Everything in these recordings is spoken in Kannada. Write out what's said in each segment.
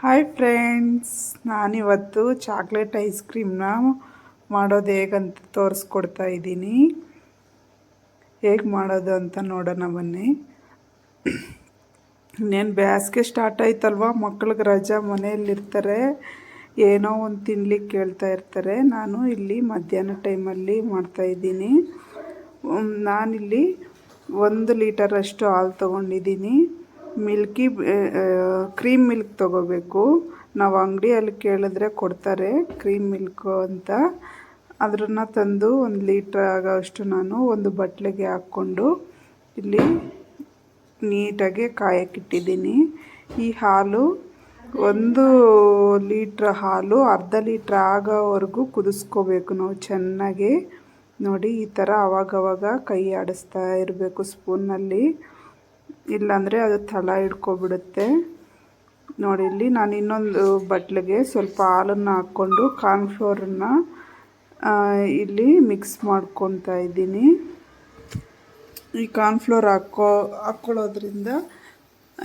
ಹಾಯ್ ಫ್ರೆಂಡ್ಸ್, ನಾನಿವತ್ತು ಚಾಕ್ಲೇಟ್ ಐಸ್ ಕ್ರೀಮ್ನ ಮಾಡೋದು ಹೇಗಂತ ತೋರಿಸ್ಕೊಡ್ತಾ ಇದ್ದೀನಿ. ಹೇಗೆ ಮಾಡೋದು ಅಂತ ನೋಡೋಣ ಬನ್ನಿ. ಇನ್ನೇನು ಬೇಸಿಗೆ ಸ್ಟಾರ್ಟ್ ಆಯ್ತಲ್ವ, ಮಕ್ಳಿಗೆ ರಜಾ, ಮನೆಯಲ್ಲಿರ್ತಾರೆ, ಏನೋ ಒಂದು ತಿನ್ಲಿಕ್ಕೆ ಕೇಳ್ತಾ ಇರ್ತಾರೆ. ನಾನು ಇಲ್ಲಿ ಮಧ್ಯಾಹ್ನ ಟೈಮಲ್ಲಿ ಮಾಡ್ತಾಯಿದ್ದೀನಿ. ನಾನಿಲ್ಲಿ 1 ಲೀಟರಷ್ಟು ಹಾಲು ತೊಗೊಂಡಿದ್ದೀನಿ. ಕ್ರೀಮ್ ಮಿಲ್ಕ್ ತೊಗೋಬೇಕು. ನಾವು ಅಂಗಡಿಯಲ್ಲಿ ಕೇಳಿದ್ರೆ ಕೊಡ್ತಾರೆ ಕ್ರೀಮ್ ಮಿಲ್ಕು ಅಂತ. ಅದನ್ನು ತಂದು 1 ಲೀಟ್ರ್ ಆಗೋಷ್ಟು ನಾನು ಒಂದು ಬಟ್ಲಿಗೆ ಹಾಕ್ಕೊಂಡು ಇಲ್ಲಿ ನೀಟಾಗಿ ಕಾಯಕ್ಕಿಟ್ಟಿದ್ದೀನಿ. ಈ ಹಾಲು 1 ಲೀಟ್ರ್ ಹಾಲು ಅರ್ಧ ಲೀಟ್ರ್ ಆಗೋವರೆಗೂ ಕುದಿಸ್ಕೋಬೇಕು ನಾವು ಚೆನ್ನಾಗಿ. ನೋಡಿ, ಈ ಥರ ಅವಾಗವಾಗ ಕೈ ಆಡಿಸ್ತಾ ಇರಬೇಕು ಸ್ಪೂನಲ್ಲಿ, ಇಲ್ಲಾಂದರೆ ಅದು ತಳ ಹಿಡ್ಕೊಬಿಡುತ್ತೆ. ನೋಡಿ, ಇಲ್ಲಿ ನಾನು ಇನ್ನೊಂದು ಬಟ್ಲಿಗೆ ಸ್ವಲ್ಪ ಹಾಲನ್ನು ಹಾಕ್ಕೊಂಡು ಕಾರ್ನ್ಫ್ಲೋರನ್ನು ಇಲ್ಲಿ ಮಿಕ್ಸ್ ಮಾಡ್ಕೊತಾ ಇದ್ದೀನಿ. ಈ ಕಾರ್ನ್ಫ್ಲೋರ್ ಹಾಕ್ಕೊಳ್ಳೋದ್ರಿಂದ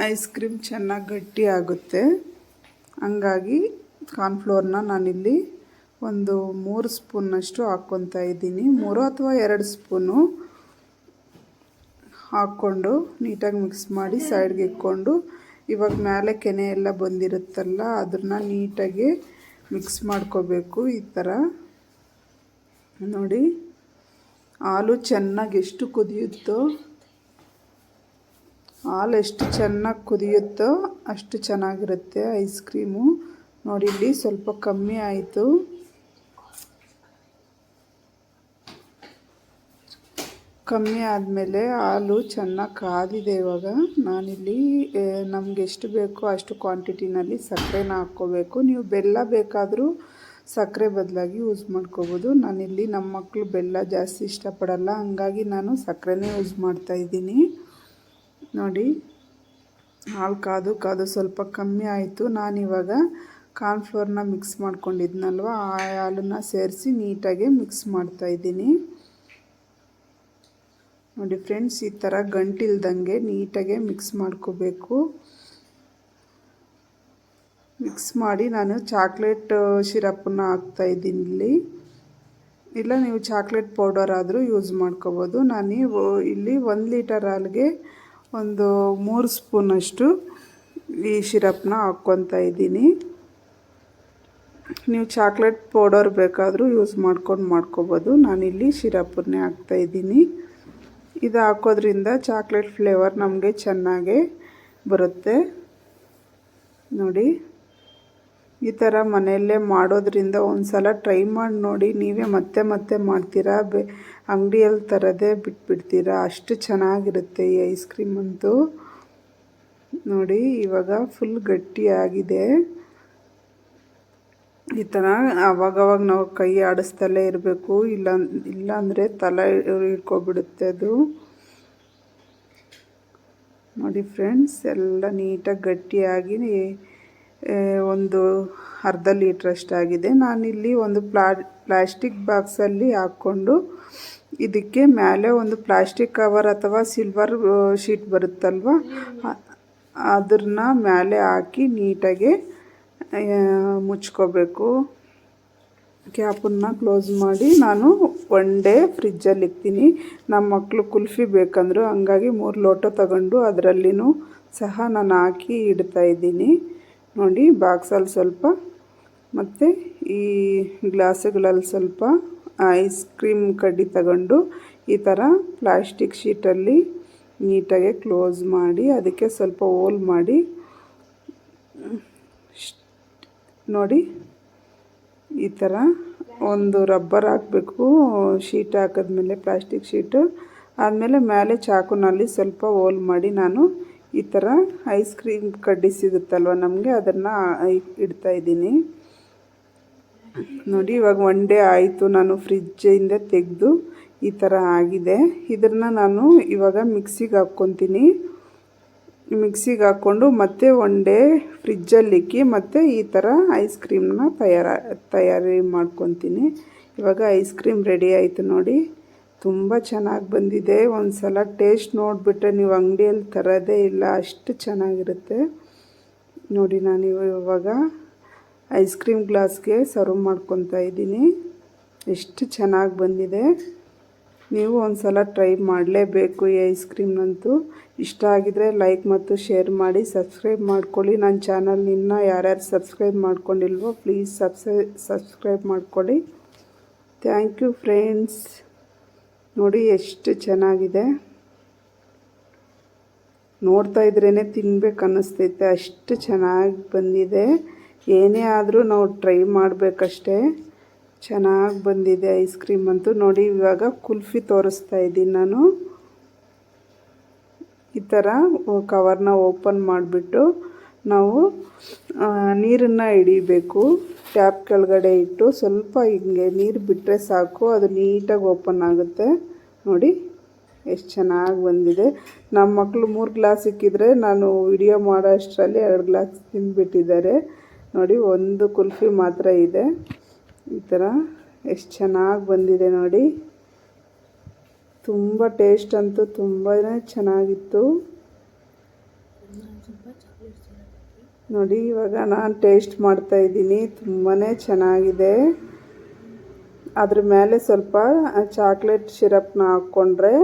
ಐಸ್ ಕ್ರೀಮ್ ಚೆನ್ನಾಗಿ ಗಟ್ಟಿ ಆಗುತ್ತೆ. ಹಂಗಾಗಿ ಕಾರ್ನ್ಫ್ಲೋರ್ನ ನಾನಿಲ್ಲಿ ಒಂದು 3 ಸ್ಪೂನ್ನಷ್ಟು ಹಾಕ್ಕೊತಾ ಇದ್ದೀನಿ. 3 ಅಥವಾ 2 ಸ್ಪೂನು ಹಾಕ್ಕೊಂಡು ನೀಟಾಗಿ ಮಿಕ್ಸ್ ಮಾಡಿ ಸೈಡ್ಗೆ ಇಟ್ಕೊಂಡು, ಇವಾಗ ಮೇಲೆ ಕೆನೆ ಎಲ್ಲ ಬಂದಿರುತ್ತಲ್ಲ ಅದನ್ನು ನೀಟಾಗಿ ಮಿಕ್ಸ್ ಮಾಡ್ಕೋಬೇಕು. ಈ ಥರ ನೋಡಿ, ಹಾಲು ಚೆನ್ನಾಗಿ ಎಷ್ಟು ಕುದಿಯುತ್ತೋ, ಹಾಲು ಎಷ್ಟು ಚೆನ್ನಾಗಿ ಕುದಿಯುತ್ತೋ ಅಷ್ಟು ಚೆನ್ನಾಗಿರುತ್ತೆ ಐಸ್ ಕ್ರೀಮು. ನೋಡಿ, ಇಲ್ಲಿ ಸ್ವಲ್ಪ ಕಮ್ಮಿ ಆಯಿತು. ಕಮ್ಮಿ ಆದಮೇಲೆ ಹಾಲು ಚೆನ್ನಾಗಿ ಕಾದಿದೆ. ಇವಾಗ ನಾನಿಲ್ಲಿ ನಮಗೆ ಎಷ್ಟು ಬೇಕೋ ಅಷ್ಟು ಕ್ವಾಂಟಿಟಿನಲ್ಲಿ ಸಕ್ಕರೆನ ಹಾಕ್ಕೋಬೇಕು. ನೀವು ಬೆಲ್ಲ ಬೇಕಾದರೂ ಸಕ್ಕರೆ ಬದಲಾಗಿ ಯೂಸ್ ಮಾಡ್ಕೋಬೋದು. ನಾನಿಲ್ಲಿ ನಮ್ಮ ಮಕ್ಕಳು ಬೆಲ್ಲ ಜಾಸ್ತಿ ಇಷ್ಟಪಡಲ್ಲ, ಹಂಗಾಗಿ ನಾನು ಸಕ್ಕರೆನೇ ಯೂಸ್ ಮಾಡ್ತಾಯಿದ್ದೀನಿ. ನೋಡಿ, ಹಾಲು ಕಾದು ಸ್ವಲ್ಪ ಕಮ್ಮಿ ಆಯಿತು. ನಾನಿವಾಗ ಕಾರ್ನ್ಫ್ಲೋರ್ನ ಮಿಕ್ಸ್ ಮಾಡ್ಕೊಂಡಿದ್ನಲ್ವ, ಆ ಹಾಲನ್ನು ಸೇರಿಸಿ ನೀಟಾಗಿ ಮಿಕ್ಸ್ ಮಾಡ್ತಾಯಿದ್ದೀನಿ. ನೋಡಿ ಫ್ರೆಂಡ್ಸ್, ಈ ಥರ ಗಂಟಿಲ್ದಂಗೆ ನೀಟಾಗೆ ಮಿಕ್ಸ್ ಮಾಡ್ಕೋಬೇಕು. ಮಿಕ್ಸ್ ಮಾಡಿ ನಾನು ಚಾಕ್ಲೇಟ್ ಸಿರಪ್ಪನ್ನು ಹಾಕ್ತಾಯಿದ್ದೀನಿ ಇಲ್ಲಿ. ಇಲ್ಲ ನೀವು ಚಾಕ್ಲೇಟ್ ಪೌಡರ್ ಆದರೂ ಯೂಸ್ ಮಾಡ್ಕೋಬೋದು. ನಾನು ಇಲ್ಲಿ 1 ಲೀಟರ್ ಹಾಲಿಗೆ ಒಂದು 3 ಸ್ಪೂನಷ್ಟು ಈ ಸಿರಪ್ನ ಹಾಕ್ಕೊತಾ ಇದ್ದೀನಿ. ನೀವು ಚಾಕ್ಲೇಟ್ ಪೌಡರ್ ಬೇಕಾದರೂ ಯೂಸ್ ಮಾಡ್ಕೋಬೋದು. ನಾನಿಲ್ಲಿ ಸಿರಪ್ಪನ್ನೇ ಹಾಕ್ತಾಯಿದ್ದೀನಿ. ಇದು ಹಾಕೋದ್ರಿಂದ ಚಾಕ್ಲೇಟ್ ಫ್ಲೇವರ್ ನಮಗೆ ಚೆನ್ನಾಗೇ ಬರುತ್ತೆ. ನೋಡಿ, ಈ ಥರ ಮನೆಯಲ್ಲೇ ಮಾಡೋದ್ರಿಂದ ಒಂದು ಸಲ ಟ್ರೈ ಮಾಡಿ ನೋಡಿ. ನೀವೇ ಮತ್ತೆ ಮಾಡ್ತೀರಾ, ಅಂಗಡಿಯಲ್ಲಿ ತರೋದೇ ಬಿಟ್ಬಿಡ್ತೀರಾ, ಅಷ್ಟು ಚೆನ್ನಾಗಿರುತ್ತೆ ಈ ಐಸ್ ಕ್ರೀಮ್ ಅಂತೂ. ನೋಡಿ, ಇವಾಗ ಫುಲ್ ಗಟ್ಟಿಯಾಗಿದೆ. ಈ ಥರ ಅವಾಗವಾಗ ನಾವು ಕೈ ಆಡಿಸ್ತಲೇ ಇರಬೇಕು, ಇಲ್ಲಾಂದರೆ ತಲೆ ಹಿಡ್ಕೊಬಿಡುತ್ತೆ ಅದು. ನೋಡಿ ಫ್ರೆಂಡ್ಸ್, ಎಲ್ಲ ನೀಟಾಗಿ ಗಟ್ಟಿಯಾಗಿ ಒಂದು ಅರ್ಧ ಲೀಟ್ರಷ್ಟಾಗಿದೆ. ನಾನಿಲ್ಲಿ ಒಂದು ಪ್ಲಾಸ್ಟಿಕ್ ಬಾಕ್ಸಲ್ಲಿ ಹಾಕ್ಕೊಂಡು ಇದಕ್ಕೆ ಮೇಲೆ ಒಂದು ಪ್ಲಾಸ್ಟಿಕ್ ಕವರ್ ಅಥವಾ ಸಿಲ್ವರ್ ಶೀಟ್ ಬರುತ್ತಲ್ವ, ಅದನ್ನ ಮೇಲೆ ಹಾಕಿ ನೀಟಾಗಿ ಮುಚ್ಕೋಬೇಕು. ಕ್ಯಾಪನ್ನು ಕ್ಲೋಸ್ ಮಾಡಿ ನಾನು 1 ಡೇ ಫ್ರಿಜ್ಜಲ್ಲಿ ಇಕ್ತೀನಿ. ನಮ್ಮ ಮಕ್ಕಳು ಕುಲ್ಫಿ ಬೇಕಂದ್ರು, ಹಂಗಾಗಿ 3 ಲೋಟ ತಗೊಂಡು ಅದರಲ್ಲಿನೂ ಸಹ ನಾನು ಹಾಕಿ ಇಡ್ತಾಯಿದ್ದೀನಿ. ನೋಡಿ, ಬಾಕ್ಸಲ್ಲಿ ಸ್ವಲ್ಪ ಮತ್ತು ಈ ಗ್ಲಾಸುಗಳಲ್ಲಿ ಸ್ವಲ್ಪ ಐಸ್ ಕ್ರೀಮ್ ಕಡ್ಡಿ ತಗೊಂಡು ಈ ಥರ ಪ್ಲಾಸ್ಟಿಕ್ ಶೀಟಲ್ಲಿ ನೀಟಾಗಿ ಕ್ಲೋಸ್ ಮಾಡಿ ಅದಕ್ಕೆ ಸ್ವಲ್ಪ ಹೋಲ್ ಮಾಡಿ, ನೋಡಿ ಈ ಥರ ಒಂದು ರಬ್ಬರ್ ಹಾಕಬೇಕು. ಶೀಟ್ ಹಾಕಿದ್ಮೇಲೆ ಪ್ಲಾಸ್ಟಿಕ್ ಶೀಟು ಆದಮೇಲೆ ಮೇಲೆ ಚಾಕುನಲ್ಲಿ ಸ್ವಲ್ಪ ಹೋಲ್ ಮಾಡಿ ನಾನು ಈ ಥರ ಐಸ್ ಕ್ರೀಮ್ ಕಡ್ಡಿ ಸಿಗುತ್ತಲ್ವ ನಮಗೆ, ಅದನ್ನು ಇಡ್ತಾಯಿದ್ದೀನಿ. ನೋಡಿ, ಇವಾಗ 1 ಡೇ ಆಯಿತು ನಾನು ಫ್ರಿಜ್ಜಿಂದ ತೆಗೆದು, ಈ ಥರ ಆಗಿದೆ. ಇದನ್ನು ನಾನು ಇವಾಗ ಮಿಕ್ಸಿಗೆ ಹಾಕ್ಕೊತೀನಿ. ಮಿಕ್ಸಿಗೆ ಹಾಕ್ಕೊಂಡು ಮತ್ತೆ 1 ಡೇ ಫ್ರಿಜ್ಜಲ್ಲಿ ಇಕ್ಕಿ ಮತ್ತೆ ಈ ಥರ ಐಸ್ ಕ್ರೀಮ್ನ ತಯಾರಿ ಮಾಡ್ಕೊತೀನಿ. ಇವಾಗ ಐಸ್ ಕ್ರೀಮ್ ರೆಡಿ ಆಯಿತು. ನೋಡಿ, ತುಂಬ ಚೆನ್ನಾಗಿ ಬಂದಿದೆ. ಒಂದು ಸಲ ಟೇಸ್ಟ್ ನೋಡಿಬಿಟ್ರೆ ನೀವು ಅಂಗಡಿಯಲ್ಲಿ ತರೋದೇ ಇಲ್ಲ, ಅಷ್ಟು ಚೆನ್ನಾಗಿರುತ್ತೆ. ನೋಡಿ ನಾನು ಇವಾಗ ಐಸ್ ಕ್ರೀಮ್ ಗ್ಲಾಸ್ಗೆ ಸರ್ವ್ ಮಾಡ್ಕೊತಾ ಇದ್ದೀನಿ. ಎಷ್ಟು ಚೆನ್ನಾಗಿ ಬಂದಿದೆ. ನೀವು ಒಂದು ಸಲ ಟ್ರೈ ಮಾಡಲೇಬೇಕು ಈ ಐಸ್ ಕ್ರೀಮ್ನಂತೂ. ಇಷ್ಟ ಆಗಿದರೆ ಲೈಕ್ ಮತ್ತು ಶೇರ್ ಮಾಡಿ, ಸಬ್ಸ್ಕ್ರೈಬ್ ಮಾಡ್ಕೊಳ್ಳಿ. ನನ್ನ ಚಾನಲ್ ಇನ್ನೂ ಯಾರ್ಯಾರು ಸಬ್ಸ್ಕ್ರೈಬ್ ಮಾಡ್ಕೊಂಡಿಲ್ವೋ ಪ್ಲೀಸ್ ಸಬ್ಸ್ಕ್ರೈಬ್ ಮಾಡ್ಕೊಳ್ಳಿ. Thank you friends. ನೋಡಿ ಎಷ್ಟು ಚೆನ್ನಾಗಿದೆ. ನೋಡ್ತಾ ಇದ್ರೇ ತಿನ್ಬೇಕು ಅನ್ನಿಸ್ತೈತೆ, ಅಷ್ಟು ಚೆನ್ನಾಗಿ ಬಂದಿದೆ. ಏನೇ ಆದರೂ ನಾವು ಟ್ರೈ ಮಾಡಬೇಕಷ್ಟೇ. ಚೆನ್ನಾಗಿ ಬಂದಿದೆ ಐಸ್ ಕ್ರೀಮ್ ಅಂತೂ. ನೋಡಿ ಇವಾಗ ಕುಲ್ಫಿ ತೋರಿಸ್ತಾ ಇದ್ದೀನಿ ನಾನು. ಈ ಥರ ಕವರ್ನ ಓಪನ್ ಮಾಡಿಬಿಟ್ಟು ನಾವು ನೀರನ್ನು ಹಿಡಿಬೇಕು. ಟ್ಯಾಪ್ ಕೆಳಗಡೆ ಇಟ್ಟು ಸ್ವಲ್ಪ ಹಿಂಗೆ ನೀರು ಬಿಟ್ಟರೆ ಸಾಕು, ಅದು ನೀಟಾಗಿ ಓಪನ್ ಆಗುತ್ತೆ. ನೋಡಿ ಎಷ್ಟು ಚೆನ್ನಾಗಿ ಬಂದಿದೆ. ನಮ್ಮ ಮಕ್ಕಳು 3 ಗ್ಲಾಸ್ ಸಿಕ್ಕಿದ್ರೆ ನಾನು ವಿಡಿಯೋ ಮಾಡೋ ಅಷ್ಟರಲ್ಲಿ 2 ಗ್ಲಾಸ್ ತಿಂದುಬಿಟ್ಟಿದ್ದಾರೆ. ನೋಡಿ ಒಂದು ಕುಲ್ಫಿ ಮಾತ್ರ ಇದೆ. ಈ ಥರ ಎಷ್ಟು ಚೆನ್ನಾಗಿ ಬಂದಿದೆ ನೋಡಿ. ತುಂಬ ಟೇಸ್ಟ್ ಅಂತೂ ತುಂಬಾ ಚೆನ್ನಾಗಿತ್ತು. ನೋಡಿ ಇವಾಗ ನಾನು ಟೇಸ್ಟ್ ಮಾಡ್ತಾಯಿದ್ದೀನಿ. ತುಂಬಾ ಚೆನ್ನಾಗಿದೆ. ಅದ್ರ ಮೇಲೆ ಸ್ವಲ್ಪ ಚಾಕ್ಲೇಟ್ ಸಿರಪ್ನ ಹಾಕ್ಕೊಂಡ್ರೆ